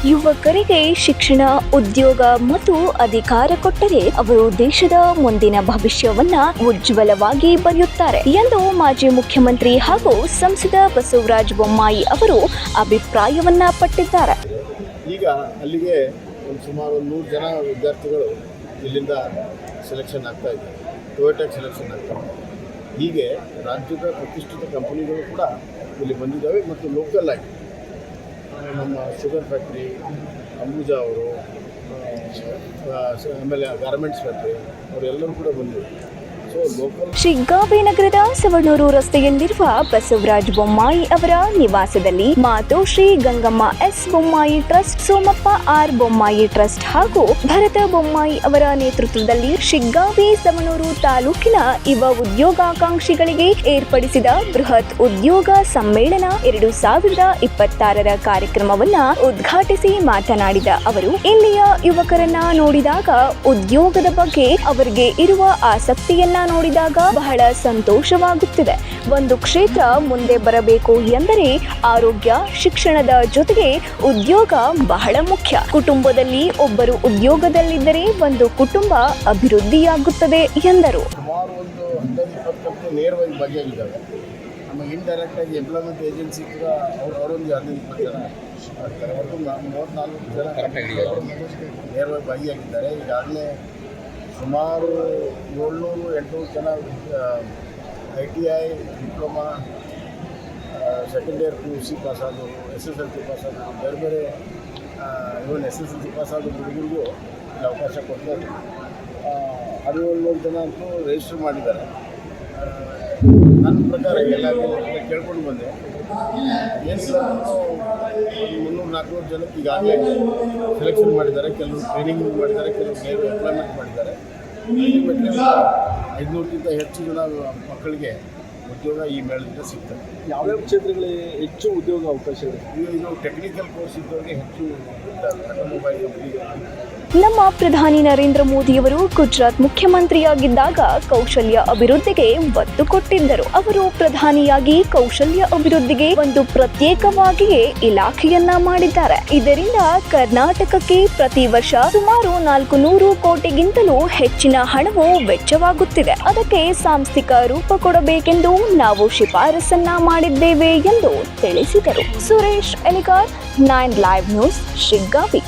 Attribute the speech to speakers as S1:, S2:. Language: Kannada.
S1: ಯುವಕರಿಗೆ ಶಿಕ್ಷಣ, ಉದ್ಯೋಗ ಮತ್ತು ಅಧಿಕಾರ ಕೊಟ್ಟರೆ ಅವರು ದೇಶದ ಮುಂದಿನ ಭವಿಷ್ಯವನ್ನ ಉಜ್ವಲವಾಗಿ ಬರೆಯುತ್ತಾರೆ ಎಂದು ಮಾಜಿ ಮುಖ್ಯಮಂತ್ರಿ ಹಾಗೂ ಸಂಸದ ಬಸವರಾಜ ಬೊಮ್ಮಾಯಿ ಅವರು ಅಭಿಪ್ರಾಯವನ್ನ ಪಟ್ಟಿದ್ದಾರೆ.
S2: ಈಗ ಅಲ್ಲಿಗೆ ಸುಮಾರು 100 ಜನ ವಿದ್ಯಾರ್ಥಿಗಳು ಇಲ್ಲಿಂದ ಸೆಲೆಕ್ಷನ್ ಆಗ್ತಾ ಇದ್ದಾರೆ, ಟೊಯೋಟಾಗೆ ಸೆಲೆಕ್ಷನ್ ಆಗ್ತಾ ಇದೆ. ಹೀಗೆ ರಾಜ್ಯದ ಪ್ರತಿಷ್ಠಿತ ಕಂಪನಿಗಳು ಕೂಡ ಇಲ್ಲಿ ಬಂದಿದ್ದಾವೆ ಮತ್ತು ಲೋಕಲ್ ಆಗಿ ನಮ್ಮ ಶುಗರ್ ಫ್ಯಾಕ್ಟ್ರಿ, ಅಂಬುಜಾ ಅವರು, ಆಮೇಲೆ ಗಾರ್ಮೆಂಟ್ಸ್ ಫ್ಯಾಕ್ಟ್ರಿ ಅವರೆಲ್ಲರೂ ಕೂಡ ಬಂದಿದ್ದಾರೆ.
S1: ಶಿಗ್ಗಾವಿ ನಗರದ ಸವಣೂರು ರಸ್ತೆಯಲ್ಲಿರುವ ಬಸವರಾಜ ಬೊಮ್ಮಾಯಿ ಅವರ ನಿವಾಸದಲ್ಲಿ Matoshri Gangamma S Bommai trust, Somappa R Bommai trust ಹಾಗೂ ಭರತ ಬೊಮ್ಮಾಯಿ ಅವರ ನೇತೃತ್ವದಲ್ಲಿ ಶಿಗ್ಗಾವಿ ಸವಣೂರು ತಾಲೂಕಿನ ಯುವ ಉದ್ಯೋಗಾಕಾಂಕ್ಷಿಗಳಿಗೆ ಏರ್ಪಡಿಸಿದ ಬೃಹತ್ ಉದ್ಯೋಗ ಸಮ್ಮೇಳನ 2026ರ ಕಾರ್ಯಕ್ರಮವನ್ನ ಉದ್ಘಾಟಿಸಿ ಮಾತನಾಡಿದ ಅವರು, ಇಲ್ಲಿಯ ಯುವಕರನ್ನ ನೋಡಿದಾಗ ಉದ್ಯೋಗದ ಬಗ್ಗೆ ಅವರಿಗೆ ಇರುವ ಆಸಕ್ತಿಯನ್ನ ನೋಡಿದಾಗ ಬಹಳ ಸಂತೋಷವಾಗುತ್ತಿದೆ. ಒಂದು ಕ್ಷೇತ್ರ ಮುಂದೆ ಬರಬೇಕು ಎಂದರೆ ಆರೋಗ್ಯ, ಶಿಕ್ಷಣದ ಜೊತೆಗೆ ಉದ್ಯೋಗ ಬಹಳ ಮುಖ್ಯ. ಕುಟುಂಬದಲ್ಲಿ ಒಬ್ಬರು ಉದ್ಯೋಗದಲ್ಲಿದ್ದರೆ ಒಂದು ಕುಟುಂಬ ಅಭಿವೃದ್ಧಿಯಾಗುತ್ತದೆ ಎಂದರು.
S2: ಸುಮಾರು ಒಂದು 15-20 ನೇರವಾಗಿ ಭಾಗಿಯಾಗಿದ್ದಾವೆ. ನಮ್ಮ ಇಂಡೈರೆಕ್ಟ್ ಆಗಿ ಎಂಪ್ಲಾಯ್ಮೆಂಟ್ ಏಜೆನ್ಸಿ ಕೂಡ ಅವರೊಂದು 15-20 ಜನ ಆಗ್ತಾರೆ. ಒಟ್ಟು 34 ಜನ ನೇರವಾಗಿ ಭಾಗಿಯಾಗಿದ್ದಾರೆ. ಈಗಾಗಲೇ ಸುಮಾರು 700-800 ಜನ ITI, diploma, second year PUC ಪಾಸಾದವರು, SSLC ಪಾಸಾದವರು, ಬೇರೆ ಬೇರೆ ಇವನ್ SSLC ಪಾಸಾದ ಹುಡುಗರಿಗೂ ಅವಕಾಶ ಕೊಡ್ತಾರೆ. 1700 ಜನ ಅಂತೂ ರಿಜಿಸ್ಟರ್ ಮಾಡಿದ್ದಾರೆ. ನನ್ನ ಪ್ರಕಾರ ಎಲ್ಲರಿಗೂ ಕೇಳ್ಕೊಂಡು ಬಂದೆ, ಏನಿಲ್ಲ 300-400 ಜನಕ್ಕೆ ಈಗಾಗಲೇ ಸೆಲೆಕ್ಷನ್ ಮಾಡಿದ್ದಾರೆ. ಕೆಲವರು ಟ್ರೈನಿಂಗ್ ಮಾಡಿದ್ದಾರೆ, ಕೆಲವರು ನೇರ ಎಂಪ್ಲಾಯ್ಮೆಂಟ್ ಮಾಡಿದ್ದಾರೆ. ಅಲ್ಟಿಮೇಟ್ಲಿ 500ಕ್ಕಿಂತ ಹೆಚ್ಚು ಜನ ಮಕ್ಕಳಿಗೆ ಉದ್ಯೋಗ ಈ ಮೇಳದಿಂದ ಸಿಗ್ತದೆ.
S3: ಯಾವ್ಯಾವ ಕ್ಷೇತ್ರಗಳಿಗೆ ಹೆಚ್ಚು ಉದ್ಯೋಗ ಅವಕಾಶ ಇದೆ?
S2: ಇದು ಟೆಕ್ನಿಕಲ್ ಕೋರ್ಸ್ ಇದ್ದವರಿಗೆ ಹೆಚ್ಚು ಆಟೋಮೊಬೈಲ್ ಕಂಪನಿಗೆ.
S1: ನಮ್ಮ ಪ್ರಧಾನಿ ನರೇಂದ್ರ ಮೋದಿಯವರು ಗುಜರಾತ್ ಮುಖ್ಯಮಂತ್ರಿಯಾಗಿದ್ದಾಗ ಕೌಶಲ್ಯ ಅಭಿವೃದ್ಧಿಗೆ ಒತ್ತು ಕೊಟ್ಟಿದ್ದರು. ಅವರು ಪ್ರಧಾನಿಯಾಗಿ ಕೌಶಲ್ಯ ಅಭಿವೃದ್ಧಿಗೆ ಒಂದು ಪ್ರತ್ಯೇಕವಾಗಿಯೇ ಇಲಾಖೆಯನ್ನ ಮಾಡಿದ್ದಾರೆ. ಇದರಿಂದ ಕರ್ನಾಟಕಕ್ಕೆ ಪ್ರತಿ ವರ್ಷ ಸುಮಾರು 400 ಕೋಟಿಗಿಂತಲೂ ಹೆಚ್ಚಿನ ಹಣವು ವೆಚ್ಚವಾಗುತ್ತಿದೆ. ಅದಕ್ಕೆ ಸಾಂಸ್ಥಿಕ ರೂಪ ಕೊಡಬೇಕೆಂದು ನಾವು ಶಿಫಾರಸನ್ನ ಮಾಡಿದ್ದೇವೆ ಎಂದು ತಿಳಿಸಿದರು. Suresh Eligar, 9 live news, Shiggavi.